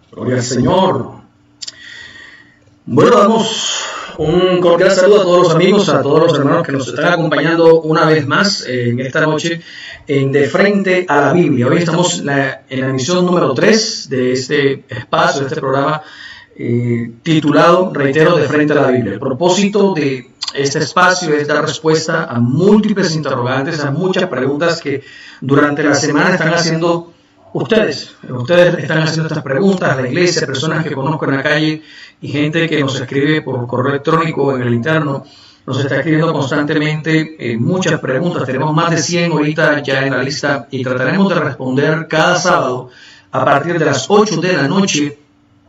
Gloria al Señor. Bueno, damos un cordial saludo a todos los amigos, a todos los hermanos que nos están acompañando una vez más en esta noche en De Frente a la Biblia. Hoy estamos en la emisión número 3 de este espacio, de este programa titulado, reitero, De Frente a la Biblia. El propósito de este espacio es dar respuesta a múltiples interrogantes, a muchas preguntas que durante la semana están haciendo ustedes. Ustedes están haciendo estas preguntas, la iglesia, personas que conozco en la calle y gente que nos escribe por correo electrónico en el interno. Nos está escribiendo constantemente muchas preguntas. Tenemos más de 100 ahorita ya en la lista y trataremos de responder cada sábado a partir de las 8 de la noche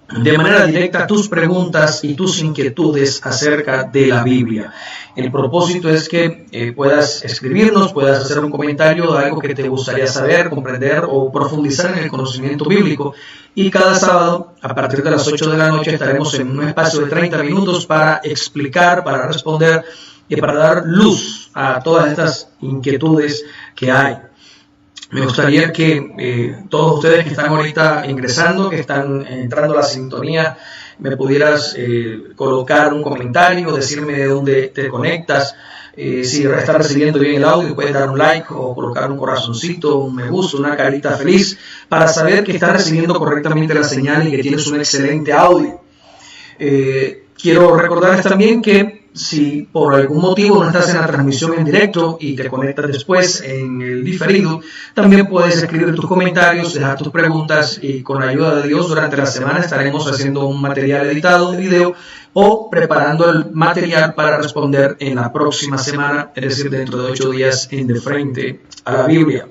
de manera directa tus preguntas y tus inquietudes acerca de la Biblia. El propósito es que puedas escribirnos, puedas hacer un comentario de algo que te gustaría saber, comprender o profundizar en el conocimiento bíblico. Y cada sábado, a partir de las 8 de la noche, estaremos en un espacio de 30 minutos para explicar, para responder y para dar luz a todas estas inquietudes que hay. Me gustaría que todos ustedes que están ahorita ingresando, que están entrando a la sintonía, me pudieras colocar un comentario, decirme de dónde te conectas. Si estás recibiendo bien el audio, puedes dar un like o colocar un corazoncito, un me gusta, una carita feliz, para saber que estás recibiendo correctamente la señal y que tienes un excelente audio. Quiero recordarles también que si por algún motivo no estás en la transmisión en directo y te conectas después en el diferido, también puedes escribir tus comentarios, dejar tus preguntas y con la ayuda de Dios durante la semana estaremos haciendo un material editado de video o preparando el material para responder en la próxima semana, es decir, dentro de 8 días en De Frente a la Biblia.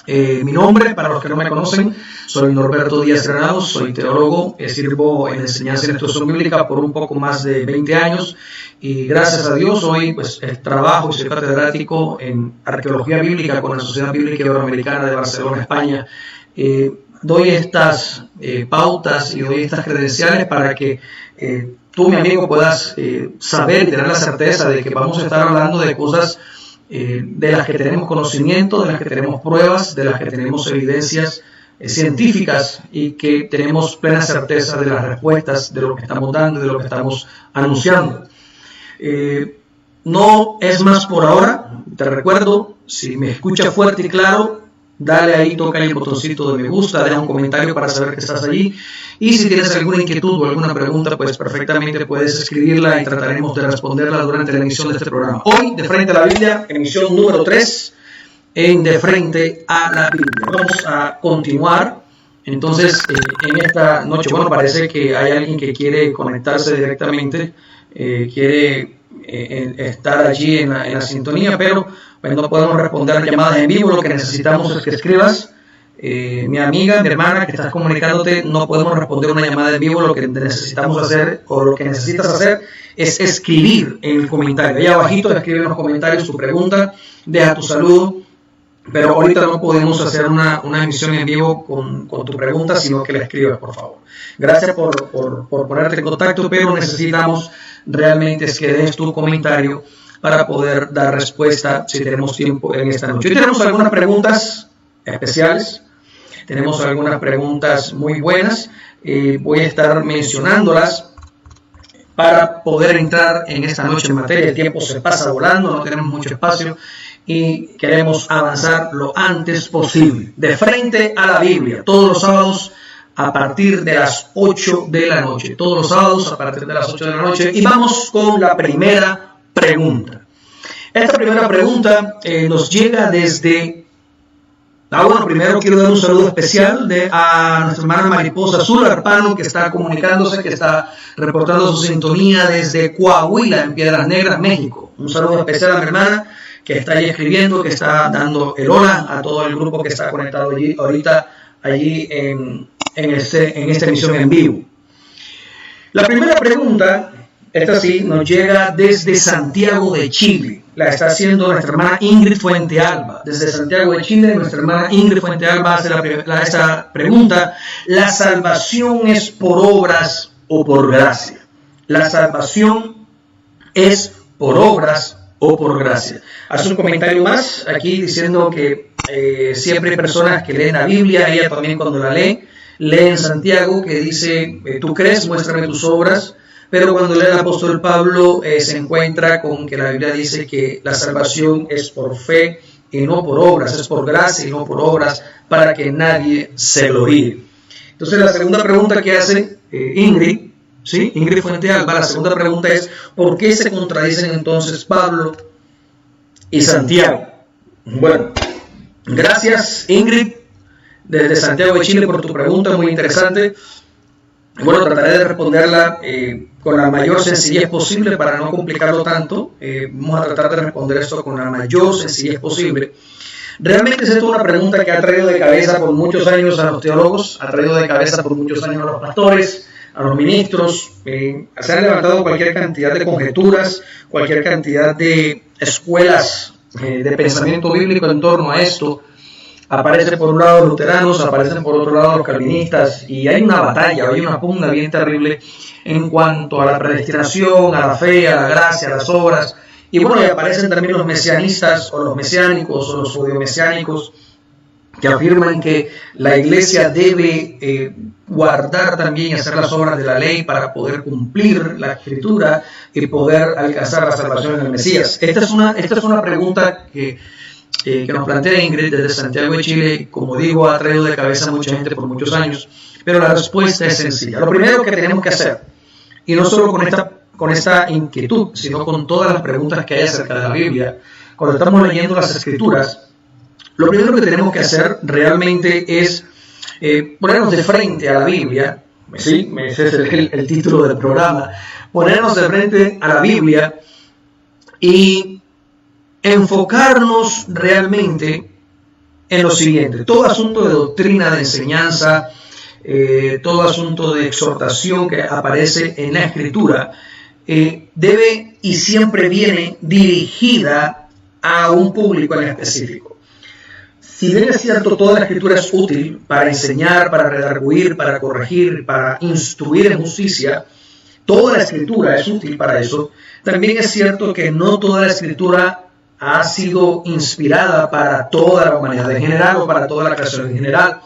Mi nombre, para los que no me conocen, soy Norberto Díaz Granados, soy teólogo, sirvo en enseñanza y instrucción bíblica por un poco más de 20 años y gracias a Dios hoy trabajo y soy catedrático en arqueología bíblica con la Sociedad Bíblica Iberoamericana de Barcelona, España. Doy estas pautas y doy estas credenciales para que tú, mi amigo, puedas saber y tener la certeza de que vamos a estar hablando de cosas de las que tenemos conocimiento, de las que tenemos pruebas, de las que tenemos evidencias científicas y que tenemos plena certeza de las respuestas de lo que estamos dando y de lo que estamos anunciando. No es más por ahora. Te recuerdo, si me escuchas fuerte y claro, dale ahí, toca el botoncito de me gusta, deja un comentario para saber que estás allí. Y si tienes alguna inquietud o alguna pregunta, pues perfectamente puedes escribirla y trataremos de responderla durante la emisión de este programa. Hoy, De Frente a la Biblia, emisión número 3 en De Frente a la Biblia. Vamos a continuar. Entonces, en esta noche, bueno, parece que hay alguien que quiere conectarse directamente, quiere estar allí en la sintonía, pero pues, no podemos responder llamadas en vivo. Lo que necesitamos es que escribas. Mi amiga, mi hermana que estás comunicándote, no podemos responder una llamada en vivo. Lo que necesitamos hacer o lo que necesitas hacer es escribir en el comentario. Ahí abajito escribe en los comentarios tu pregunta, deja tu saludo, pero ahorita no podemos hacer una emisión en vivo con tu pregunta, sino que la escribas, por favor. Gracias por ponerte en contacto, pero necesitamos realmente es que des tu comentario para poder dar respuesta si tenemos tiempo en esta noche. Hoy tenemos algunas preguntas especiales. Tenemos algunas preguntas muy buenas. Voy a estar mencionándolas para poder entrar en esta noche en materia. El tiempo se pasa volando, no tenemos mucho espacio y queremos avanzar lo antes posible. De Frente a la Biblia, todos los sábados a partir de las 8 de la noche. Todos los sábados a partir de las 8 de la noche. Y vamos con la primera pregunta. Esta primera pregunta nos llega desde... bueno, primero quiero dar un saludo especial a nuestra hermana Mariposa Azul Arpano, que está comunicándose, que está reportando su sintonía desde Coahuila, en Piedras Negras, México. Un saludo especial a mi hermana, que está ahí escribiendo, que está dando el hola a todo el grupo que está conectado allí, ahorita allí en esta emisión en vivo. La primera pregunta, esta sí, nos llega desde Santiago de Chile. La está haciendo nuestra hermana Ingrid Fuente Alba. Desde Santiago de Chile, nuestra hermana Ingrid Fuente Alba hace esta pregunta. ¿La salvación es por obras o por gracia? ¿La salvación es por obras o por gracia? Hace un comentario más aquí diciendo que siempre hay personas que leen la Biblia, ella también cuando la lee en Santiago que dice, tú crees, muéstrame tus obras, pero cuando lee el apóstol Pablo se encuentra con que la Biblia dice que la salvación es por fe y no por obras, es por gracia y no por obras, para que nadie se gloríe. Entonces la segunda pregunta que hace Ingrid, ¿sí? Ingrid Fuente Alba, la segunda pregunta es, ¿por qué se contradicen entonces Pablo y Santiago? Bueno, gracias Ingrid desde Santiago de Chile por tu pregunta, muy interesante. Bueno, trataré de responderla con la mayor sencillez posible para no complicarlo tanto. Vamos a tratar de responder esto con la mayor sencillez posible. Realmente es una pregunta que ha traído de cabeza por muchos años a los teólogos, ha traído de cabeza por muchos años a los pastores, a los ministros. Se han levantado cualquier cantidad de conjeturas, cualquier cantidad de escuelas de pensamiento bíblico en torno a esto. Aparecen por un lado los luteranos, aparecen por otro lado los calvinistas, y hay una batalla, hay una pugna bien terrible en cuanto a la predestinación, a la fe, a la gracia, a las obras. Y bueno, y aparecen también los mesianistas o los mesiánicos o los judeomesiánicos que afirman que la iglesia debe guardar también y hacer las obras de la ley para poder cumplir la escritura y poder alcanzar la salvación en el Mesías. Esta es una pregunta que nos plantea Ingrid desde Santiago de Chile. Como digo, ha traído de cabeza a mucha gente por muchos años, pero la respuesta es sencilla. Lo primero que tenemos que hacer, y no solo con esta inquietud, sino con todas las preguntas que hay acerca de la Biblia, cuando estamos leyendo las Escrituras, lo primero que tenemos que hacer realmente es ponernos de frente a la Biblia. Sí, ese es el título del programa, ponernos de frente a la Biblia y enfocarnos realmente en lo siguiente. Todo asunto de doctrina, de enseñanza, todo asunto de exhortación que aparece en la Escritura debe y siempre viene dirigida a un público en específico. Si bien es cierto, toda la Escritura es útil para enseñar, para redarguir, para corregir, para instruir en justicia, toda la Escritura es útil para eso. También es cierto que no toda la Escritura ha sido inspirada para toda la humanidad en general o para toda la creación en general.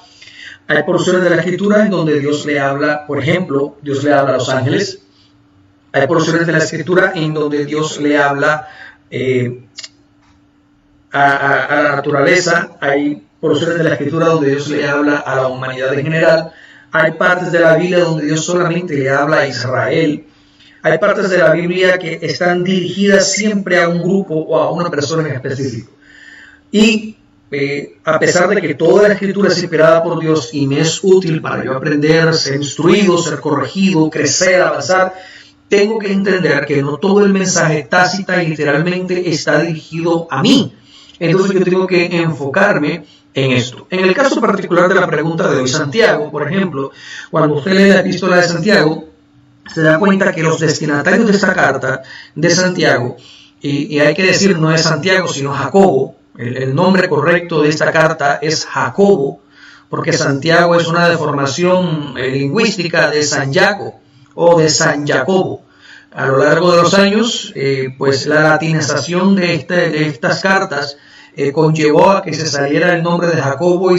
Hay porciones de la Escritura en donde Dios le habla, por ejemplo, Dios le habla a los ángeles. Hay porciones de la Escritura en donde Dios le habla a la naturaleza. Hay porciones de la Escritura donde Dios le habla a la humanidad en general. Hay partes de la Biblia donde Dios solamente le habla a Israel. Hay partes de la Biblia que están dirigidas siempre a un grupo o a una persona en específico. Y a pesar de que toda la Escritura es inspirada por Dios y me es útil para yo aprender, ser instruido, ser corregido, crecer, avanzar, tengo que entender que no todo el mensaje tácita y literalmente está dirigido a mí. Entonces yo tengo que enfocarme en esto. En el caso particular de la pregunta de hoy, Santiago, por ejemplo, cuando usted lee la epístola de Santiago, se da cuenta que los destinatarios de esta carta de Santiago, y hay que decir no es Santiago sino Jacobo, el nombre correcto de esta carta es Jacobo, porque Santiago es una deformación lingüística de San Jaco o de San Jacobo. A lo largo de los años, pues la latinización de estas cartas conllevó a que se saliera el nombre de Jacobo y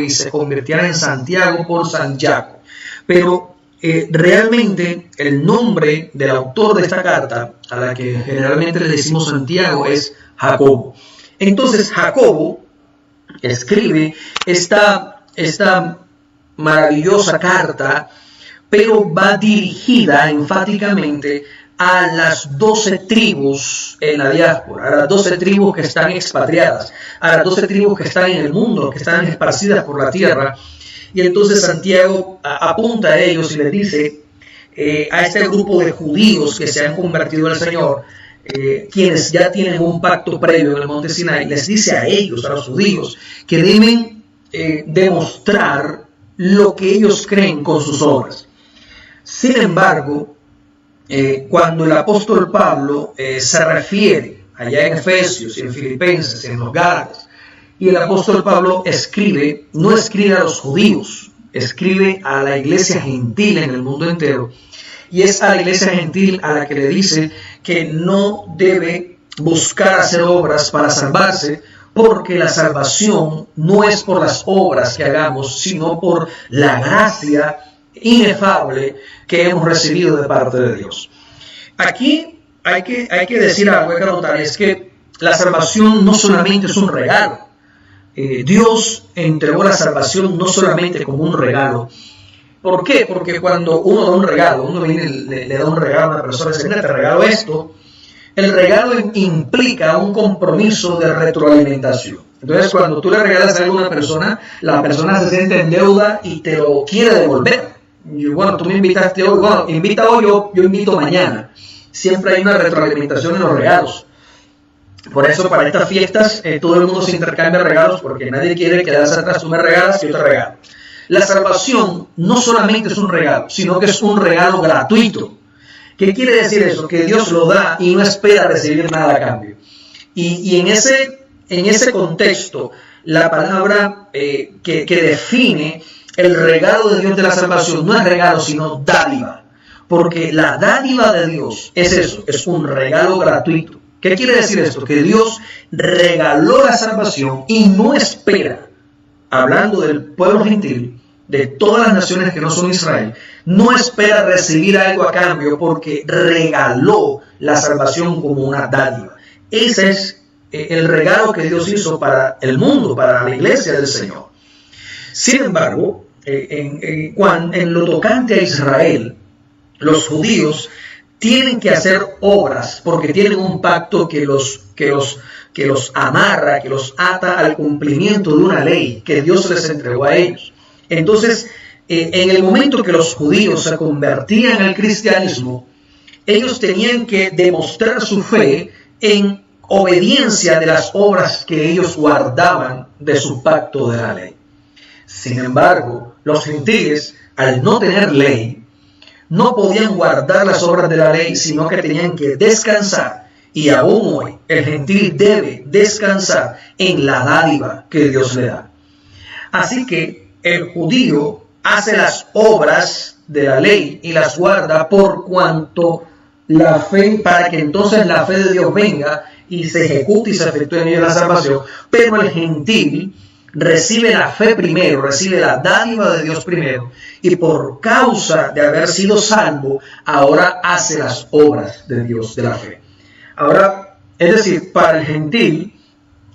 se convirtiera en Santiago por San Jaco. Pero realmente el nombre del autor de esta carta, a la que generalmente le decimos Santiago, es Jacobo. Entonces Jacobo escribe esta maravillosa carta, pero va dirigida enfáticamente a las 12 tribus en la diáspora, a las 12 tribus que están expatriadas, a las 12 tribus que están en el mundo, que están esparcidas por la tierra. Y entonces Santiago apunta a ellos y les dice a este grupo de judíos que se han convertido al Señor, quienes ya tienen un pacto previo en el monte Sinai, les dice a ellos, a los judíos, que deben demostrar lo que ellos creen con sus obras. Sin embargo, cuando el apóstol Pablo se refiere allá en Efesios, en Filipenses, en los Gálatas, y el apóstol Pablo no escribe a los judíos, escribe a la iglesia gentil en el mundo entero. Y es a la iglesia gentil a la que le dice que no debe buscar hacer obras para salvarse, porque la salvación no es por las obras que hagamos, sino por la gracia inefable que hemos recibido de parte de Dios. Aquí hay que decir algo, hay que notar, es que la salvación no solamente es un regalo. Dios entregó la salvación no solamente como un regalo. ¿Por qué? Porque cuando uno da un regalo, uno viene y le da un regalo a una persona y dice, mira, te regalo esto, el regalo implica un compromiso de retroalimentación. Entonces, cuando tú le regalas algo a una persona, la persona se siente en deuda y te lo quiere devolver. Y bueno, tú me invitaste hoy, bueno, invita hoy, yo invito mañana. Siempre hay una retroalimentación en los regalos. Por eso, para estas fiestas, todo el mundo se intercambia regalos porque nadie quiere quedarse atrás. Tú me regalas y yo te regalo. La salvación no solamente es un regalo, sino que es un regalo gratuito. ¿Qué quiere decir eso? Que Dios lo da y no espera recibir nada a cambio. Y en ese contexto, la palabra que define el regalo de Dios de la salvación no es regalo, sino dádiva. Porque la dádiva de Dios es eso, es un regalo gratuito. ¿Qué quiere decir esto? Que Dios regaló la salvación y no espera, hablando del pueblo gentil, de todas las naciones que no son Israel, no espera recibir algo a cambio porque regaló la salvación como una dádiva. Ese es el regalo que Dios hizo para el mundo, para la iglesia del Señor. Sin embargo, en lo tocante a Israel, los judíos tienen que hacer obras porque tienen un pacto que los amarra, que los ata al cumplimiento de una ley que Dios les entregó a ellos. Entonces, en el momento que los judíos se convertían al cristianismo, ellos tenían que demostrar su fe en obediencia de las obras que ellos guardaban de su pacto de la ley. Sin embargo, los gentiles, al no tener ley, no podían guardar las obras de la ley, sino que tenían que descansar. Y aún hoy, el gentil debe descansar en la dádiva que Dios le da. Así que el judío hace las obras de la ley y las guarda por cuanto la fe, para que entonces la fe de Dios venga y se ejecute y se efectúe en ella la salvación. Pero el gentil recibe la fe primero, recibe la dádiva de Dios primero, y por causa de haber sido salvo, ahora hace las obras de Dios de la fe. Ahora, es decir, para el gentil,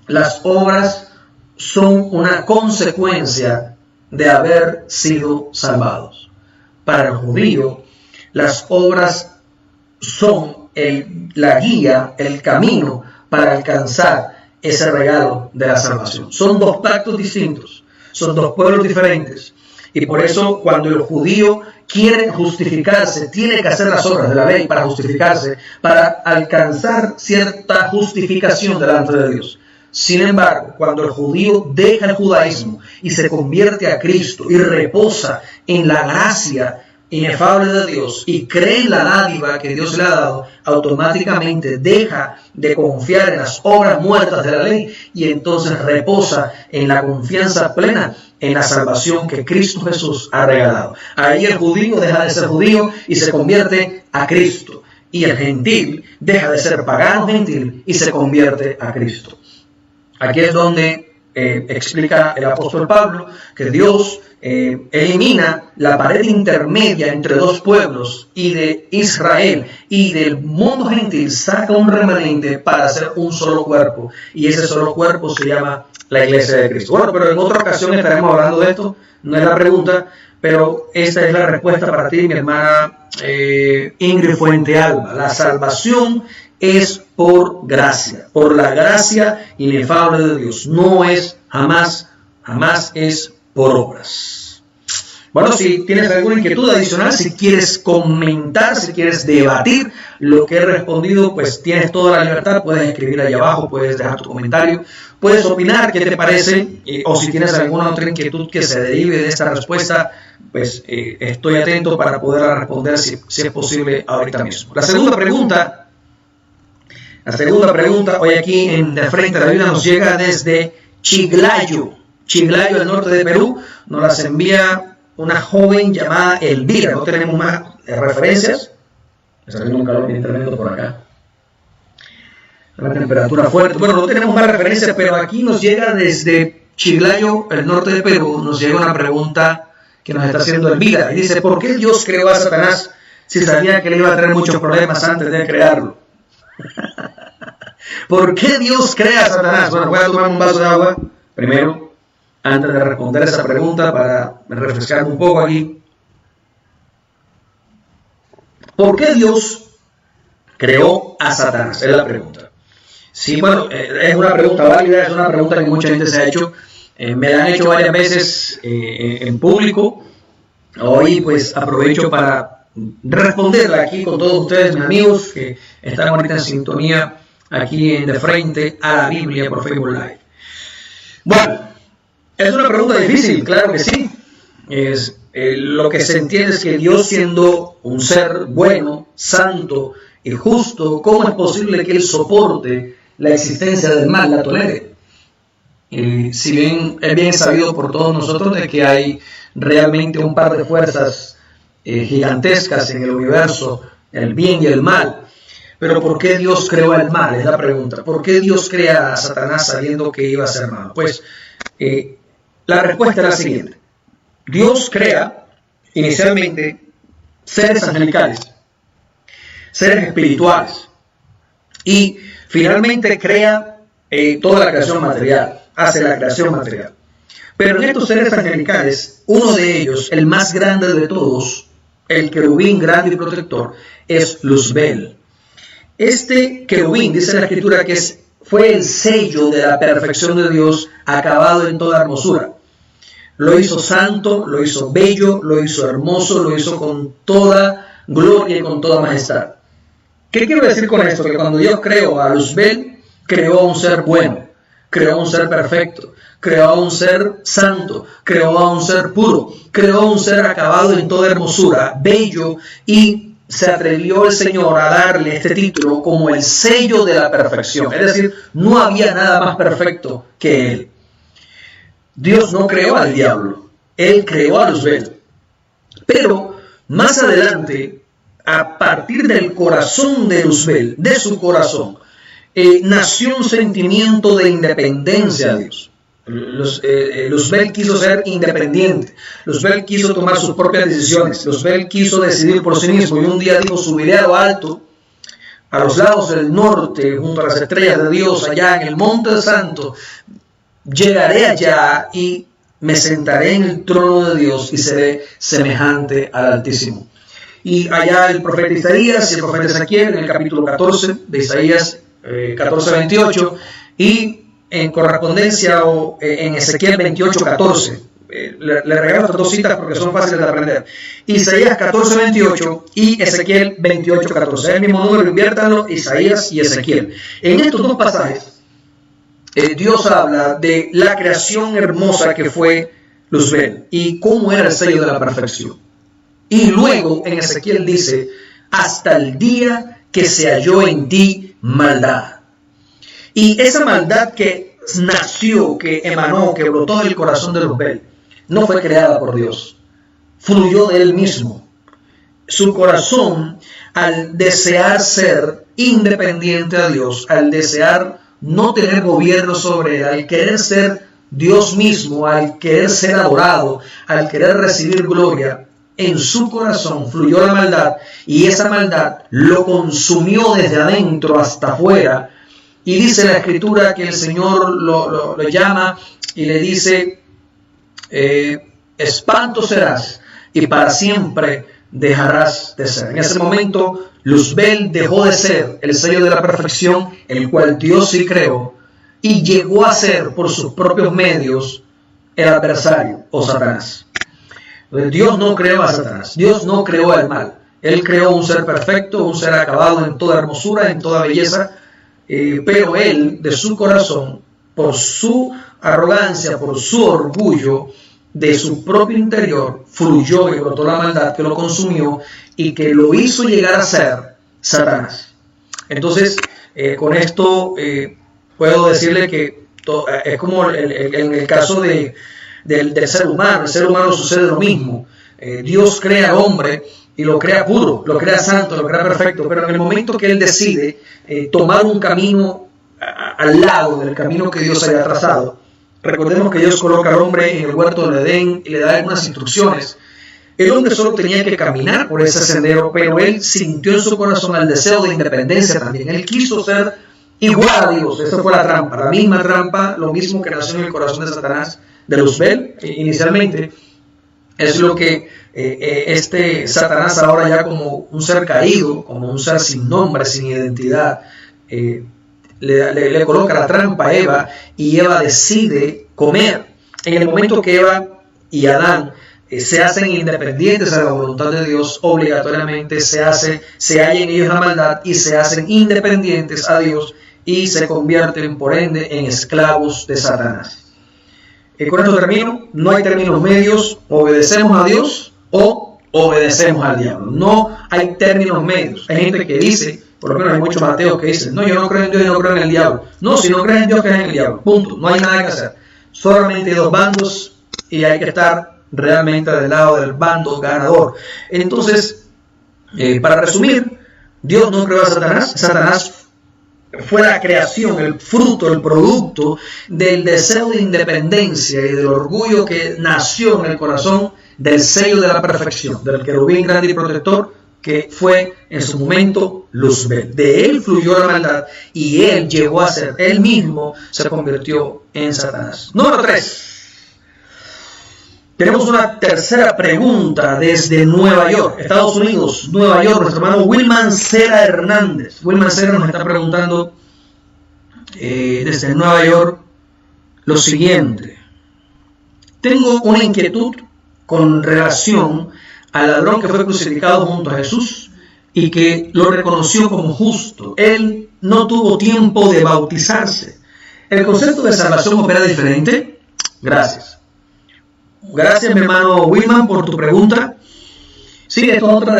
las obras son una consecuencia de haber sido salvados. Para el judío, las obras son la guía, el camino para alcanzar ese regalo de la salvación. Son dos pactos distintos, son dos pueblos diferentes. Y por eso, cuando el judío quiere justificarse, tiene que hacer las obras de la ley para justificarse, para alcanzar cierta justificación delante de Dios. Sin embargo, cuando el judío deja el judaísmo y se convierte a Cristo y reposa en la gracia inefable de Dios y cree en la dádiva que Dios le ha dado, automáticamente deja de confiar en las obras muertas de la ley y entonces reposa en la confianza plena en la salvación que Cristo Jesús ha regalado. Ahí el judío deja de ser judío y se convierte a Cristo. Y el gentil deja de ser pagano gentil y se convierte a Cristo. Aquí es donde explica el apóstol Pablo que Dios elimina la pared intermedia entre dos pueblos y de Israel y del mundo gentil saca un remanente para hacer un solo cuerpo, y ese solo cuerpo se llama la iglesia de Cristo. Bueno, pero en otra ocasión estaremos hablando de esto, no es la pregunta, pero esta es la respuesta para ti, mi hermana Ingrid Fuente Alba. La salvación es por gracia, por la gracia inefable de Dios, no es jamás es por obras. Bueno, si tienes alguna inquietud adicional, si quieres comentar, si quieres debatir lo que he respondido, pues tienes toda la libertad, puedes escribir ahí abajo, puedes dejar tu comentario, puedes opinar qué te parece, o si tienes alguna otra inquietud que se derive de esta respuesta, pues estoy atento para poder responder si es posible ahorita mismo. La segunda pregunta hoy aquí en De Frente a la Biblia nos llega desde Chiclayo, al norte de Perú. Nos las envía una joven llamada Elvira. No tenemos más referencias. Me está haciendo un calor bien tremendo por acá. la temperatura fuerte. Bueno, no tenemos más referencias, pero aquí nos llega desde Chiclayo, el norte de Perú, nos llega una pregunta que nos está haciendo Elvira. Y dice, ¿por qué Dios creó a Satanás si sabía que le iba a traer muchos problemas antes de crearlo? ¿Por qué Dios crea a Satanás? Bueno, voy a tomar un vaso de agua primero, antes de responder esa pregunta, para refrescarme un poco aquí. ¿Por qué Dios creó a Satanás? Es la pregunta. Sí, bueno, es una pregunta válida, es una pregunta que mucha gente se ha hecho. Me la han hecho varias veces en público. Hoy pues aprovecho para responderla aquí con todos ustedes, mis amigos, que están ahorita en sintonía aquí en De Frente a la Biblia por Facebook Live. Bueno, es una pregunta difícil, claro que sí. Lo que se entiende es que Dios, siendo un ser bueno, santo y justo, ¿cómo es posible que Él soporte la existencia del mal, la tolere? Si bien es bien sabido por todos nosotros de que hay realmente un par de fuerzas gigantescas en el universo, el bien y el mal. Pero ¿por qué Dios creó el mal? Es la pregunta. ¿Por qué Dios crea a Satanás sabiendo que iba a ser malo? Pues la respuesta es la siguiente. Dios crea inicialmente seres angelicales, seres espirituales, y finalmente crea toda la creación material, hace la creación material. Pero en estos seres angelicales, uno de ellos, el más grande de todos, el querubín grande y protector, es Luzbel. Este querubín, dice la Escritura, que fue el sello de la perfección de Dios, acabado en toda hermosura. Lo hizo santo, lo hizo bello, lo hizo hermoso, lo hizo con toda gloria y con toda majestad. ¿Qué quiero decir con esto? Que cuando Dios creó a Luzbel, creó a un ser bueno, creó a un ser perfecto, creó a un ser santo, creó a un ser puro, creó a un ser acabado en toda hermosura, bello, y se atrevió el Señor a darle este título como el sello de la perfección. Es decir, no había nada más perfecto que Él. Dios no creó al diablo, Él creó a Luzbel. Pero más adelante, a partir del corazón de Luzbel, de su corazón, nació un sentimiento de independencia a Dios. Luzbel quiso ser independiente, Luzbel quiso tomar sus propias decisiones, Luzbel quiso decidir por sí mismo, y un día dijo: subiré a lo alto, a los lados del norte, junto a las estrellas de Dios, allá en el monte santo, llegaré allá y me sentaré en el trono de Dios y seré semejante al Altísimo. Y allá el profeta Isaías y el profeta Ezequiel, en el capítulo 14 de Isaías 14:28, y en correspondencia o en Ezequiel 28:14. Le regalo estas dos citas porque son fáciles de aprender. Isaías 14:28 y Ezequiel 28:14. Es el mismo número, inviértanlo, Isaías y Ezequiel. En estos dos pasajes, Dios habla de la creación hermosa que fue Luzbel y cómo era el sello de la perfección. Y luego en Ezequiel dice: hasta el día que se halló en ti maldad. Y esa maldad que nació, que emanó, que brotó del corazón de Luzbel, no fue creada por Dios, fluyó de él mismo. Su corazón, al desear ser independiente a Dios, al desear no tener gobierno sobre él, al querer ser Dios mismo, al querer ser adorado, al querer recibir gloria, en su corazón fluyó la maldad, y esa maldad lo consumió desde adentro hasta afuera. Y dice la Escritura que el Señor lo llama y le dice: espanto serás y para siempre dejarás de ser. En ese momento Luzbel dejó de ser el sello de la perfección, el cual Dios sí creó, y llegó a ser por sus propios medios el adversario o Satanás. Entonces, Dios no creó a Satanás, Dios no creó el mal. Él creó un ser perfecto, un ser acabado en toda hermosura, en toda belleza. Pero él, de su corazón, por su arrogancia, por su orgullo, de su propio interior, fluyó y brotó la maldad que lo consumió y que lo hizo llegar a ser Satanás. Entonces, con esto puedo decirle que es como en el caso del ser humano. El ser humano sucede lo mismo. Dios crea al hombre y lo crea puro, lo crea santo, lo crea perfecto, pero en el momento que él decide tomar un camino al lado del camino que Dios haya trazado. Recordemos que Dios coloca al hombre en el huerto del Edén y le da algunas instrucciones. El hombre solo tenía que caminar por ese sendero, pero él sintió en su corazón el deseo de independencia también. Él quiso ser igual a Dios. Esa fue la trampa, la misma trampa, lo mismo que nació en el corazón de Satanás, de Luzbel, inicialmente. Es lo que Satanás ahora, ya como un ser caído, como un ser sin nombre, sin identidad, le coloca la trampa a Eva, y Eva decide comer. En el momento que Eva y Adán se hacen independientes a la voluntad de Dios, obligatoriamente se halla en ellos la maldad y se hacen independientes a Dios y se convierten por ende en esclavos de Satanás. Con esto termino. No hay términos medios: obedecemos a Dios o obedecemos al diablo. No hay términos medios. Hay gente que dice, por lo menos hay muchos ateos que dicen, no, yo no creo en Dios y no creo en el diablo. No, si no crees en Dios, crees en el diablo. Punto. No hay nada que hacer. Solamente hay dos bandos y hay que estar realmente del lado del bando ganador. Entonces, para resumir, Dios no creó a Satanás. Satanás fue la creación, el fruto, el producto del deseo de independencia y del orgullo que nació en el corazón del sello de la perfección, del querubín grande y protector, que fue en su momento Luzbel. De él fluyó la maldad y él llegó a ser, él mismo se convirtió en Satanás. Número 3. Tenemos una tercera pregunta desde Nueva York, Estados Unidos, Nueva York. Nuestro hermano Wilman Cera Hernández. Wilman Cera nos está preguntando desde Nueva York lo siguiente. Tengo una inquietud con relación al ladrón que fue crucificado junto a Jesús y que lo reconoció como justo. Él no tuvo tiempo de bautizarse. ¿El concepto de salvación opera diferente? Gracias. Gracias, mi hermano Wilman, por tu pregunta. Sí, esto es otra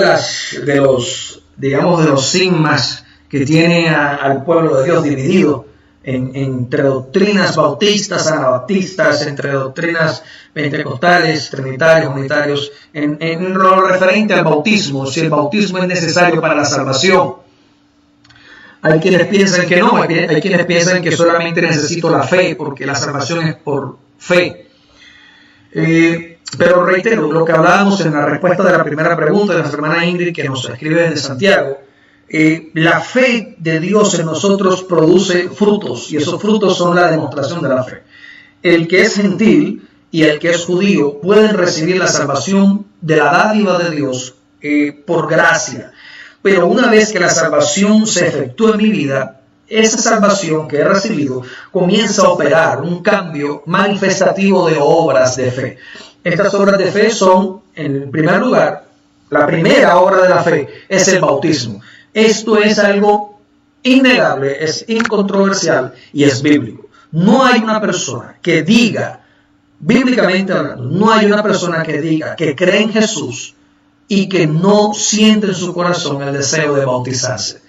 de los sigmas que tiene al pueblo de Dios dividido entre doctrinas bautistas, anabaptistas, entre doctrinas pentecostales, trinitarios, unitarios, en lo referente al bautismo, si el bautismo es necesario para la salvación. Hay quienes piensan que no, hay quienes piensan que solamente necesito la fe, porque la salvación es por fe. Pero reitero lo que hablábamos en la respuesta de la primera pregunta de nuestra hermana Ingrid, que nos escribe desde Santiago. La fe de Dios en nosotros produce frutos, y esos frutos son la demostración de la fe. El que es gentil y el que es judío pueden recibir la salvación de la dádiva de Dios por gracia. Pero una vez que la salvación se efectúa en mi vida, esa salvación que he recibido comienza a operar un cambio manifestativo de obras de fe. Estas obras de fe son, en primer lugar, la primera obra de la fe es el bautismo. Esto es algo innegable, es incontroversial y es bíblico. No hay una persona que diga, bíblicamente hablando, no hay una persona que diga que cree en Jesús y que no siente en su corazón el deseo de bautizarse.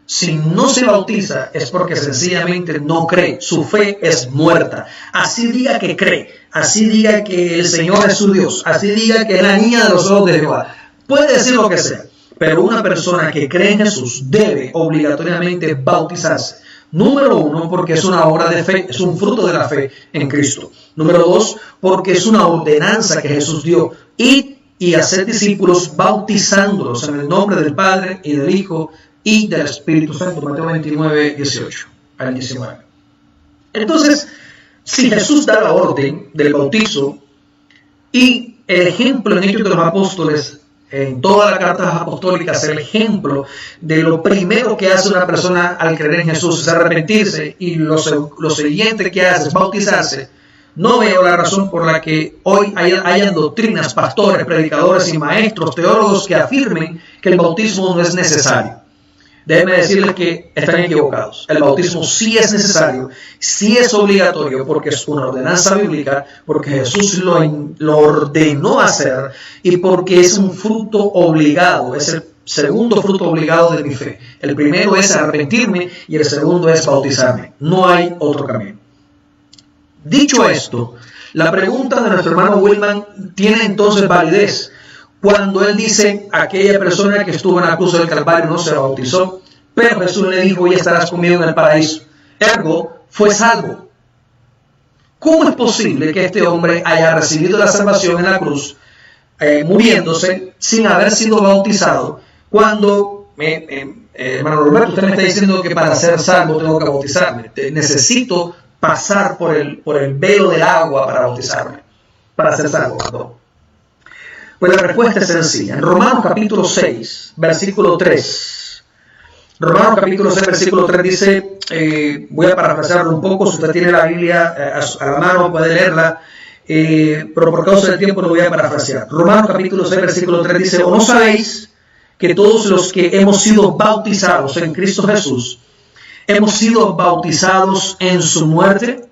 Si no se bautiza es porque sencillamente no cree. Su fe es muerta. Así diga que cree, así diga que el Señor es su Dios, así diga que es la niña de los ojos de Jehová. Puede decir lo que sea, pero una persona que cree en Jesús debe obligatoriamente bautizarse. Número 1, porque es una obra de fe, es un fruto de la fe en Cristo. Número 2, porque es una ordenanza que Jesús dio. Y hacer discípulos bautizándolos en el nombre del Padre y del Hijo y del Espíritu Santo. Mateo 29, 18 al 19. Entonces, si Jesús da la orden del bautizo y el ejemplo en Hechos de los Apóstoles, en todas las cartas apostólicas, el ejemplo de lo primero que hace una persona al creer en Jesús es arrepentirse, y lo siguiente que hace es bautizarse, no veo la razón por la que hoy hayan doctrinas, pastores, predicadores y maestros, teólogos que afirmen que el bautismo no es necesario. Déjenme decirles que están equivocados. El bautismo sí es necesario, sí es obligatorio, porque es una ordenanza bíblica, porque Jesús lo ordenó hacer y porque es un fruto obligado, es el segundo fruto obligado de mi fe. El primero es arrepentirme y el segundo es bautizarme. No hay otro camino. Dicho esto, la pregunta de nuestro hermano Wilman tiene entonces validez. Cuando él dice, aquella persona que estuvo en la cruz del Calvario no se bautizó, pero Jesús le dijo, hoy estarás conmigo en el paraíso. ergo fue salvo. ¿Cómo es posible que este hombre haya recibido la salvación en la cruz, muriéndose sin haber sido bautizado, cuando, hermano Roberto, usted me está diciendo que para ser salvo tengo que bautizarme? Necesito pasar por el velo del agua para bautizarme, para ser salvo, perdón. Pues la respuesta es sencilla. En Romanos capítulo 6, versículo 3. Romanos capítulo 6, versículo 3 dice, voy a parafrasearlo un poco, si usted tiene la Biblia a la mano puede leerla, pero por causa del tiempo lo voy a parafrasear. Romanos capítulo 6, versículo 3 dice, ¿o no sabéis que todos los que hemos sido bautizados en Cristo Jesús, hemos sido bautizados en su muerte?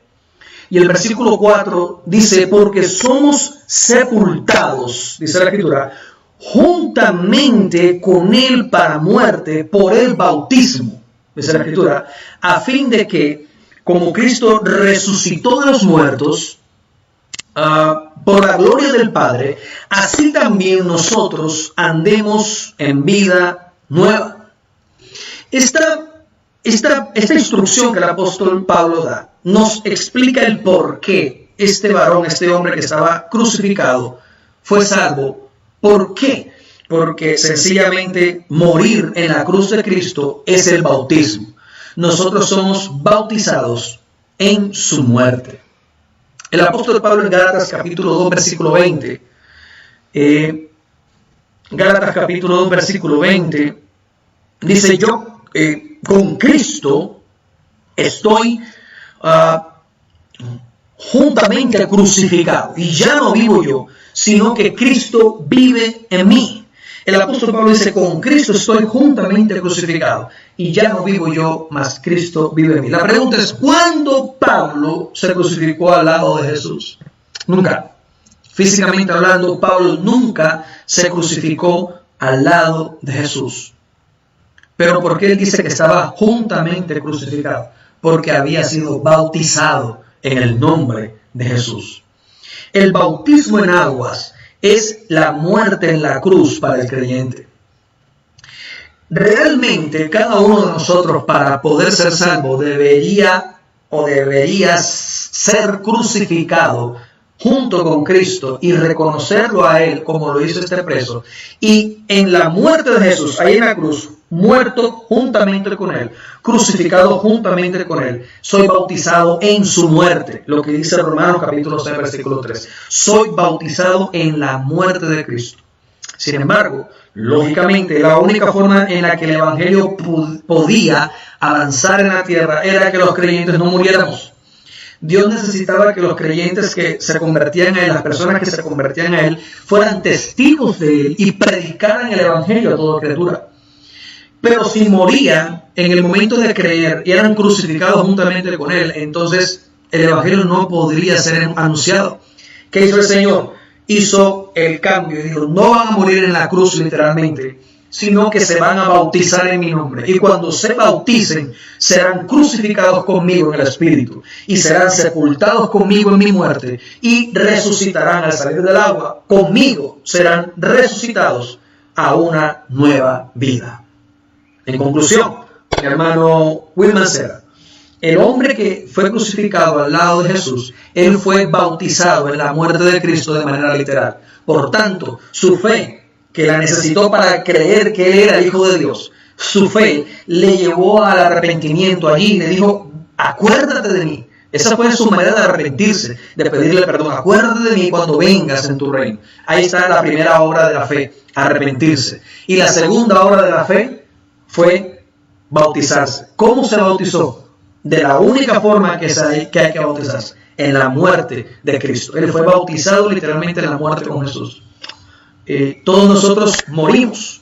Y el versículo 4 dice, porque somos sepultados, dice la Escritura, juntamente con él para muerte por el bautismo, dice la Escritura, a fin de que, como Cristo resucitó de los muertos, por la gloria del Padre, así también nosotros andemos en vida nueva. Esta instrucción que el apóstol Pablo da nos explica el por qué este varón, este hombre que estaba crucificado, fue salvo. ¿Por qué? Porque sencillamente morir en la cruz de Cristo es el bautismo. Nosotros somos bautizados en su muerte. El apóstol Pablo en Gálatas capítulo 2, versículo 20, Gálatas capítulo 2, versículo 20, dice, yo con Cristo estoy juntamente crucificado, y ya no vivo yo, sino que Cristo vive en mí. El apóstol Pablo dice, con Cristo estoy juntamente crucificado, y ya no vivo yo, mas Cristo vive en mí. La pregunta es, ¿cuándo Pablo se crucificó al lado de Jesús? Nunca. Físicamente hablando, Pablo nunca se crucificó al lado de Jesús. Pero ¿por qué él dice que estaba juntamente crucificado? Porque había sido bautizado en el nombre de Jesús. El bautismo en aguas es la muerte en la cruz para el creyente. Realmente cada uno de nosotros, para poder ser salvo, debería ser crucificado junto con Cristo y reconocerlo a Él como lo hizo este preso. Y en la muerte de Jesús, ahí en la cruz, muerto juntamente con Él, crucificado juntamente con Él, soy bautizado en su muerte. Lo que dice Romanos capítulo 6, versículo 3. Soy bautizado en la muerte de Cristo. Sin embargo, lógicamente, la única forma en la que el Evangelio podía avanzar en la tierra era que los creyentes no muriéramos. Dios necesitaba que los creyentes que se convertían a Él, las personas que se convertían a Él, fueran testigos de Él y predicaran el Evangelio a toda criatura. Pero si morían en el momento de creer y eran crucificados juntamente con Él, entonces el Evangelio no podría ser anunciado. ¿Qué hizo el Señor? Hizo el cambio y dijo, no van a morir en la cruz literalmente, sino que se van a bautizar en mi nombre. Y cuando se bauticen, serán crucificados conmigo en el Espíritu, y serán sepultados conmigo en mi muerte, y resucitarán al salir del agua. Conmigo serán resucitados a una nueva vida. En conclusión, mi hermano Wilman Serra, el hombre que fue crucificado al lado de Jesús, él fue bautizado en la muerte de Cristo de manera literal. Por tanto, su fe, que la necesitó para creer que Él era el Hijo de Dios, su fe le llevó al arrepentimiento allí y le dijo, acuérdate de mí. Esa fue su manera de arrepentirse, de pedirle perdón. Acuérdate de mí cuando vengas en tu reino. Ahí está la primera obra de la fe, arrepentirse. Y la segunda obra de la fe fue bautizarse. ¿Cómo se bautizó? De la única forma que hay que bautizarse, en la muerte de Cristo. Él fue bautizado literalmente en la muerte con Jesús. Todos nosotros morimos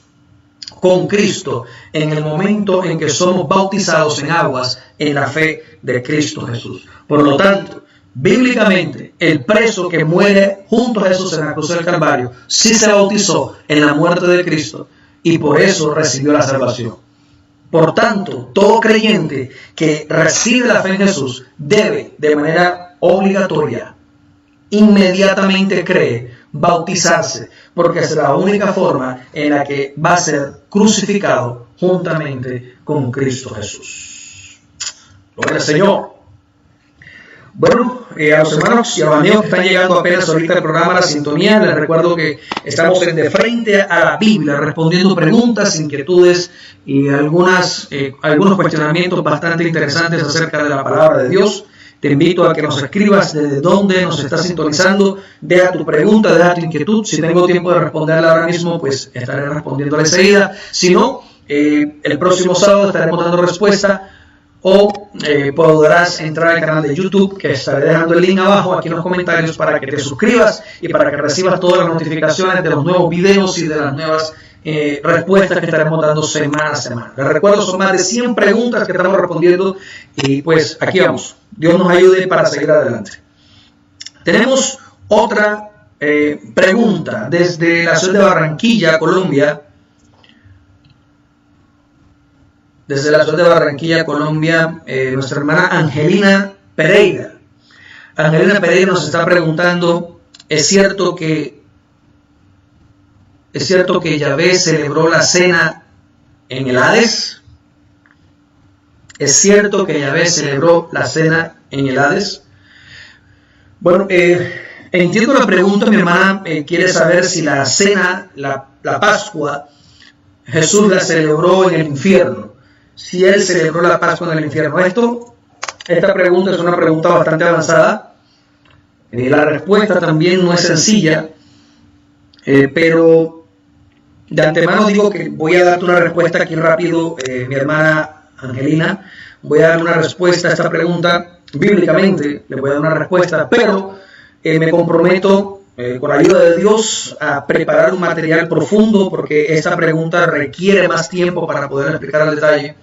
con Cristo en el momento en que somos bautizados en aguas en la fe de Cristo Jesús. Por lo tanto, bíblicamente, el preso que muere junto a Jesús en la cruz del Calvario sí se bautizó en la muerte de Cristo y por eso recibió la salvación. Por tanto, todo creyente que recibe la fe en Jesús debe, de manera obligatoria, inmediatamente bautizarse, porque es la única forma en la que va a ser crucificado juntamente con Cristo Jesús. Gloria al Señor. Bueno, a los hermanos y a los amigos que están llegando apenas ahorita al programa La Sintonía, les recuerdo que estamos de frente a la Biblia, respondiendo preguntas, inquietudes y algunos cuestionamientos bastante interesantes acerca de la palabra de Dios. Te invito a que nos escribas desde dónde nos estás sintonizando, deja tu pregunta, deja tu inquietud. Si tengo tiempo de responderla ahora mismo, pues estaré respondiéndola enseguida. Si no, el próximo sábado estaremos dando respuesta. O podrás entrar al canal de YouTube, que estaré dejando el link abajo aquí en los comentarios para que te suscribas y para que recibas todas las notificaciones de los nuevos videos y de las nuevas respuestas que estaremos dando semana a semana. Les recuerdo, son más de 100 preguntas que estamos respondiendo y pues aquí vamos. Dios nos ayude para seguir adelante. Tenemos otra pregunta desde la ciudad de Barranquilla, Colombia. Desde la ciudad de Barranquilla, Colombia, nuestra hermana Angelina Pereira. Angelina Pereira nos está preguntando, ¿es cierto que Yahvé celebró la cena en el Hades? ¿Es cierto que Yahvé celebró la cena en el Hades? Bueno, entiendo la pregunta. Mi hermana quiere saber si la cena, la Pascua, Jesús la celebró en el infierno. Si él celebró la Pascua en el infierno. Esta pregunta es una pregunta bastante avanzada. La respuesta también no es sencilla, pero de antemano digo que voy a darte una respuesta aquí rápido, mi hermana Angelina. Voy a dar una respuesta a esta pregunta bíblicamente, le voy a dar una respuesta, pero me comprometo con la ayuda de Dios a preparar un material profundo, porque esta pregunta requiere más tiempo para poder explicar al detalle.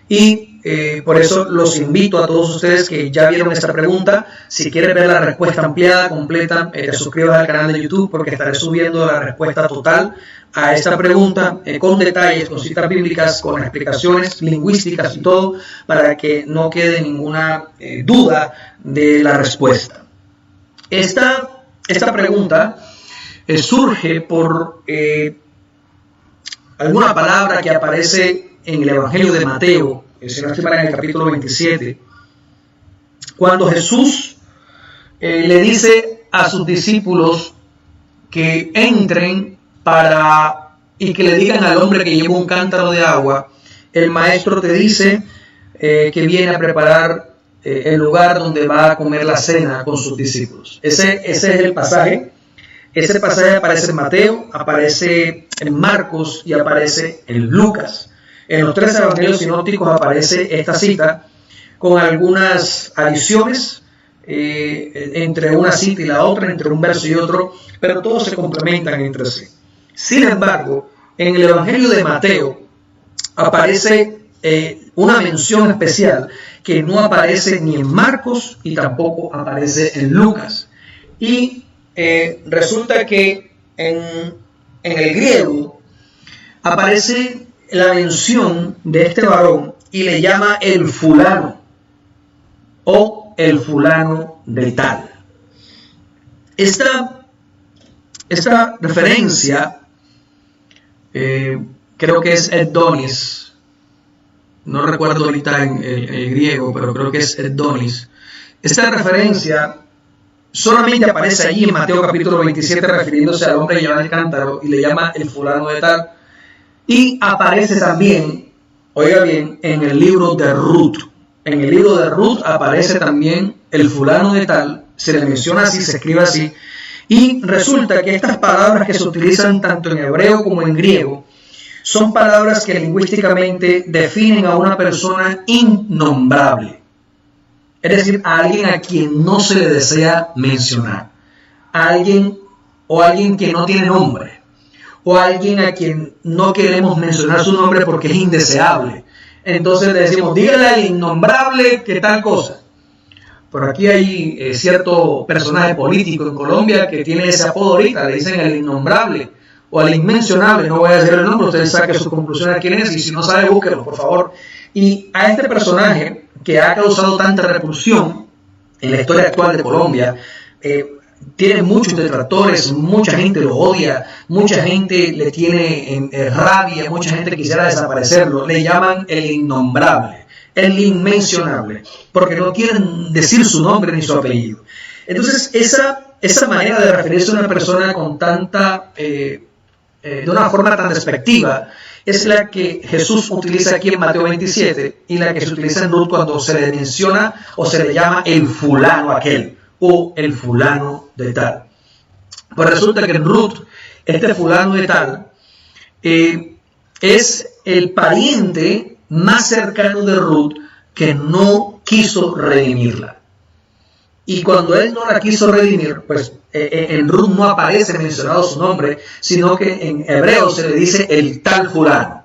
Y por eso los invito a todos ustedes que ya vieron esta pregunta, si quieren ver la respuesta ampliada, completa, te suscribas al canal de YouTube, porque estaré subiendo la respuesta total a esta pregunta con detalles, con citas bíblicas, con explicaciones lingüísticas y todo, para que no quede ninguna duda de la respuesta. Esta pregunta surge por alguna palabra que aparece en el Evangelio de Mateo, si no estoy mal, en el capítulo 27, cuando Jesús le dice a sus discípulos que entren y que le digan al hombre que lleva un cántaro de agua, el maestro te dice que viene a preparar el lugar donde va a comer la cena con sus discípulos. Ese es el pasaje. Ese pasaje aparece en Mateo, aparece en Marcos y aparece en Lucas. En los 3 evangelios sinópticos aparece esta cita con algunas adiciones entre una cita y la otra, entre un verso y otro, pero todos se complementan entre sí. Sin embargo, en el Evangelio de Mateo aparece una mención especial que no aparece ni en Marcos y tampoco aparece en Lucas. Y resulta que en el griego aparece la mención de este varón y le llama el fulano o el fulano de tal. Esta referencia creo que es Edonis. No recuerdo ahorita en el griego, pero creo que es Edonis. Esta referencia solamente aparece allí en Mateo capítulo 27, refiriéndose al hombre que lleva el cántaro y le llama el fulano de tal. Y aparece también, oiga bien, en el libro de Ruth. En el libro de Ruth aparece también el fulano de tal, se le menciona así, se escribe así. Y resulta que estas palabras que se utilizan tanto en hebreo como en griego son palabras que lingüísticamente definen a una persona innombrable. Es decir, a alguien a quien no se le desea mencionar. A alguien que no tiene nombre. O alguien a quien no queremos mencionar su nombre porque es indeseable. Entonces le decimos, dígale al innombrable que tal cosa. Por aquí hay cierto personaje político en Colombia que tiene ese apodo ahorita, le dicen al innombrable o al inmencionable, no voy a decir el nombre, ustedes saque su conclusión a quién es, y si no sabe, búsquelo, por favor. Y a este personaje que ha causado tanta repulsión en la historia actual de Colombia, tiene muchos detractores, mucha gente lo odia, mucha gente le tiene rabia, mucha gente quisiera desaparecerlo, le llaman el innombrable. el inmencionable, porque no quieren decir su nombre ni su apellido. Entonces, esa manera de referirse a una persona con tanta, de una forma tan despectiva, es la que Jesús utiliza aquí en Mateo 27 y la que se utiliza en Ruth cuando se le menciona o se le llama el fulano aquel o el fulano de tal. Pues resulta que en Ruth, este fulano de tal es el pariente más cercano de Ruth que no quiso redimirla. Y cuando él no la quiso redimir, pues en Ruth no aparece mencionado su nombre, sino que en hebreo se le dice el tal fulano.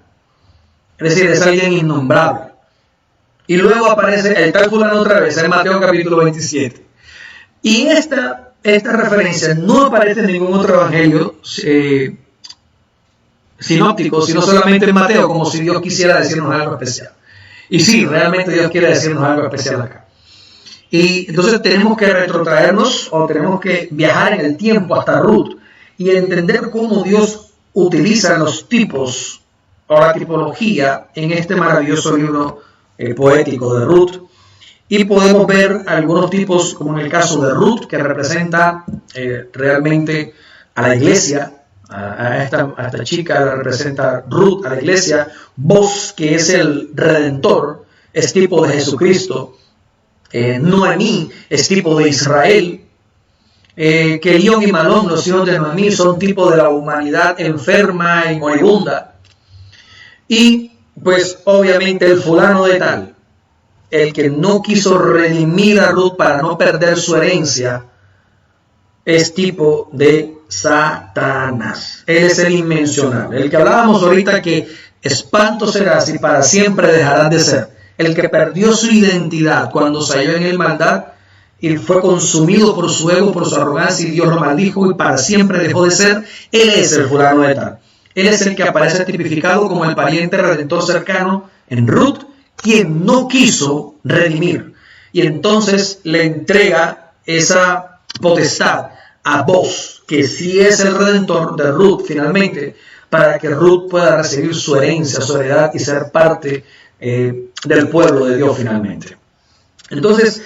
Es decir, es alguien innombrable. Y luego aparece el tal fulano otra vez en Mateo capítulo 27. Y esta referencia no aparece en ningún otro evangelio sinóptico, sino solamente en Mateo, como si Dios quisiera decirnos algo especial. Y sí, realmente Dios quiere decirnos algo especial acá. Y entonces tenemos que retrotraernos o tenemos que viajar en el tiempo hasta Ruth y entender cómo Dios utiliza los tipos o la tipología en este maravilloso libro poético de Ruth. Y podemos ver algunos tipos, como en el caso de Ruth, que representa realmente a la iglesia, a esta chica la representa Ruth, a la iglesia. Boz, que es el redentor, es tipo de Jesucristo. Noemí es tipo de Israel. Kelión y Malón, los hijos de Noemí, son tipo de la humanidad enferma y moribunda. Y pues obviamente el fulano de tal, el que no quiso redimir a Ruth para no perder su herencia, es tipo de Satanás. Él es el inmencionable, el que hablábamos ahorita, que espanto serás y para siempre dejarás de ser. El que perdió su identidad cuando salió en el maldad y fue consumido por su ego, por su arrogancia, y Dios lo maldijo y para siempre dejó de ser. Él es el fulano de tal. Él es el que aparece tipificado como el pariente redentor cercano en Ruth, quien no quiso redimir. Y entonces le entrega esa potestad a Boz, que sí es el redentor de Ruth finalmente, para que Ruth pueda recibir su herencia, su heredad y ser parte del pueblo de Dios finalmente. Entonces,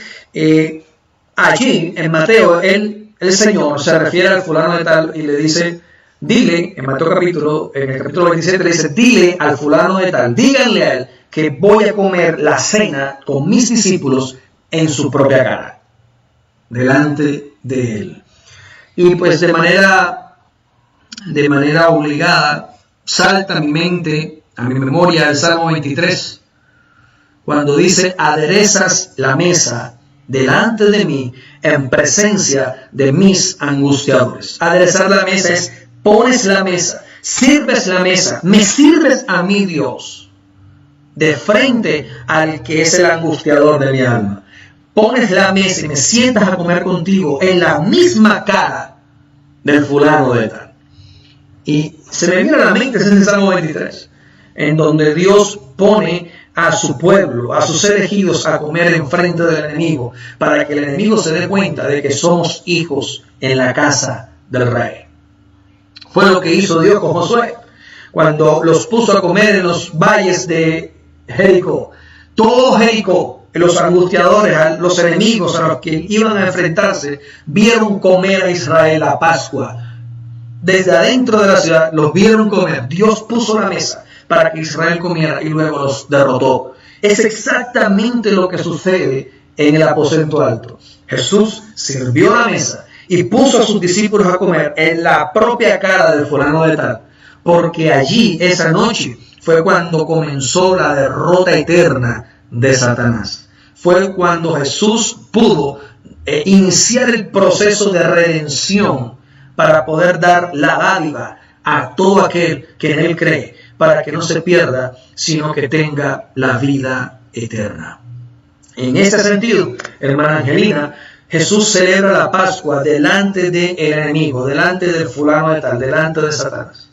allí en Mateo, el Señor se refiere al fulano de tal y le dice, dile, en Mateo en el capítulo 27 le dice, dile al fulano de tal, díganle a él que voy a comer la cena con mis discípulos en su propia cara, delante de él. Y pues de manera obligada salta a mi mente, a mi memoria, el Salmo 23, cuando dice, aderezas la mesa delante de mí en presencia de mis angustiadores. Aderezar la mesa es, pones la mesa, sirves la mesa, me sirves a mí, Dios, de frente al que es el angustiador de mi alma. Pones la mesa y me sientas a comer contigo en la misma cara del fulano de tal. Y se me viene a la mente ese Salmo 23, en donde Dios pone a su pueblo, a sus elegidos, a comer enfrente del enemigo, para que el enemigo se dé cuenta de que somos hijos en la casa del rey. Fue lo que hizo Dios con Josué, cuando los puso a comer en los valles de Jericó. Todo Jericó, los angustiadores, los enemigos a los que iban a enfrentarse, vieron comer a Israel a Pascua. Desde adentro de la ciudad los vieron comer. Dios puso la mesa para que Israel comiera y luego los derrotó. Es exactamente lo que sucede en el aposento alto. Jesús sirvió la mesa y puso a sus discípulos a comer en la propia cara del fulano de tal, porque allí, esa noche, fue cuando comenzó la derrota eterna de Satanás. Fue cuando Jesús pudo iniciar el proceso de redención para poder dar la dádiva a todo aquel que en él cree, para que no se pierda, sino que tenga la vida eterna. En ese sentido, hermana Angelina, Jesús celebra la Pascua delante del enemigo, delante del fulano de tal, delante de Satanás.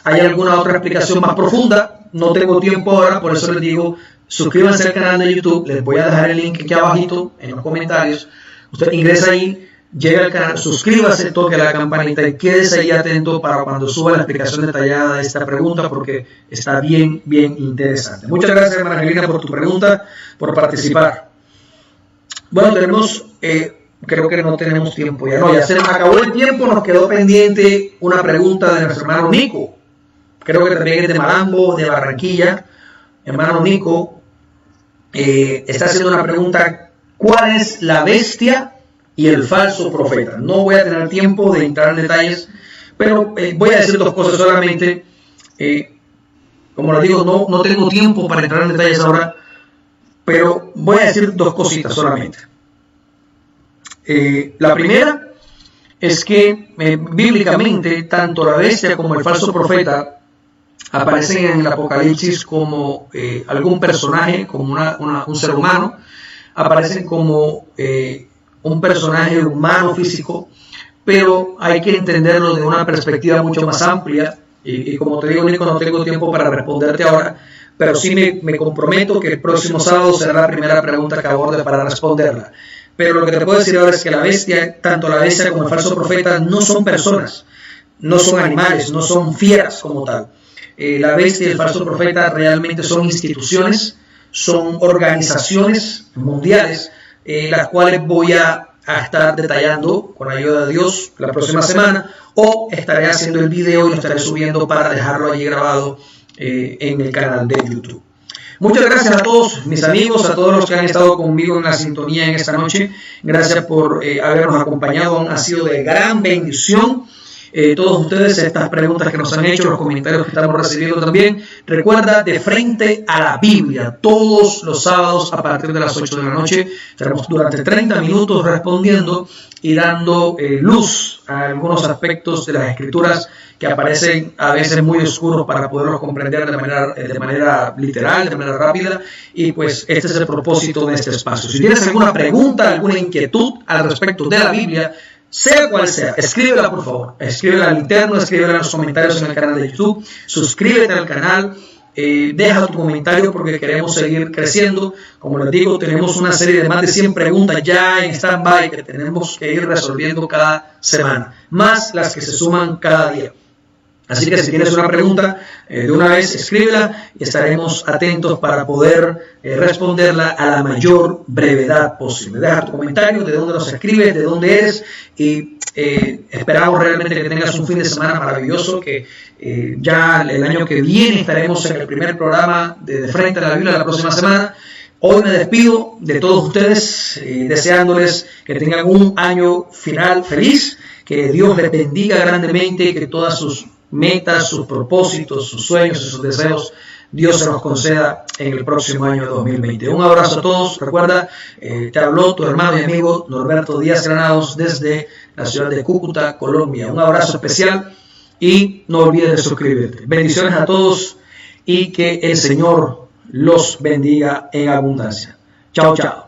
¿Hay alguna otra explicación más profunda? No tengo tiempo ahora, por eso les digo, suscríbanse al canal de YouTube, les voy a dejar el link aquí abajito en los comentarios. Usted ingresa ahí, llegue al canal, suscríbase, toque la campanita y quédese ahí atento para cuando suba la explicación detallada de esta pregunta, porque está bien interesante. Muchas gracias, hermana Angelina, por tu pregunta, por participar. Bueno, creo que no tenemos tiempo ya. No, ya se nos acabó el tiempo, nos quedó pendiente una pregunta de nuestro hermano Nico. Creo que también es de Malambo, de Barranquilla. Hermano Nico está haciendo una pregunta: ¿cuál es la bestia y el falso profeta? No voy a tener tiempo de entrar en detalles, pero voy a decir dos cosas solamente. Como les digo, no tengo tiempo para entrar en detalles ahora, pero voy a decir dos cositas solamente. La primera es que bíblicamente tanto la bestia como el falso profeta aparecen en el Apocalipsis como algún personaje, como un ser humano. Aparecen como un personaje humano físico, pero hay que entenderlo de una perspectiva mucho más amplia. Y como te digo, Nico, no tengo tiempo para responderte ahora, pero sí me comprometo que el próximo sábado será la primera pregunta que aborde para responderla. Pero lo que te puedo decir ahora es que la bestia, tanto la bestia como el falso profeta, no son personas, no son animales, no son fieras como tal. La bestia y el falso profeta realmente son instituciones, son organizaciones mundiales, las cuales voy a estar detallando con la ayuda de Dios la próxima semana, o estaré haciendo el video y lo estaré subiendo para dejarlo allí grabado en el canal de YouTube. Muchas gracias a todos mis amigos, a todos los que han estado conmigo en la sintonía en esta noche. Gracias por habernos acompañado, ha sido de gran bendición. Todos ustedes, estas preguntas que nos han hecho, los comentarios que estamos recibiendo también. Recuerda, de frente a la Biblia, todos los sábados a partir de las 8 de la noche. Estaremos durante 30 minutos respondiendo y dando luz a algunos aspectos de las Escrituras que aparecen a veces muy oscuros para poderlos comprender de manera literal, de manera rápida. Y pues este es el propósito de este espacio. Si tienes alguna pregunta, alguna inquietud al respecto de la Biblia, sea cual sea, escríbela por favor, escríbela al interno, escríbela en los comentarios en el canal de YouTube, suscríbete al canal, deja tu comentario porque queremos seguir creciendo. Como les digo, tenemos una serie de más de 100 preguntas ya en stand-by que tenemos que ir resolviendo cada semana, más las que se suman cada día. Así que si tienes una pregunta, de una vez escríbela y estaremos atentos para poder responderla a la mayor brevedad posible. Deja tu comentario, de dónde nos escribes, de dónde eres, y esperamos realmente que tengas un fin de semana maravilloso, que ya el año que viene estaremos en el primer programa de Frente a la Biblia la próxima semana. Hoy me despido de todos ustedes, deseándoles que tengan un año final feliz, que Dios les bendiga grandemente, que todas sus metas, sus propósitos, sus sueños y sus deseos, Dios se los conceda en el próximo año 2020. Un abrazo a todos. Recuerda, te habló tu hermano y amigo Norberto Díaz Granados desde la ciudad de Cúcuta, Colombia. Un abrazo especial y no olvides de suscribirte. Bendiciones a todos y que el Señor los bendiga en abundancia. Chao, chao.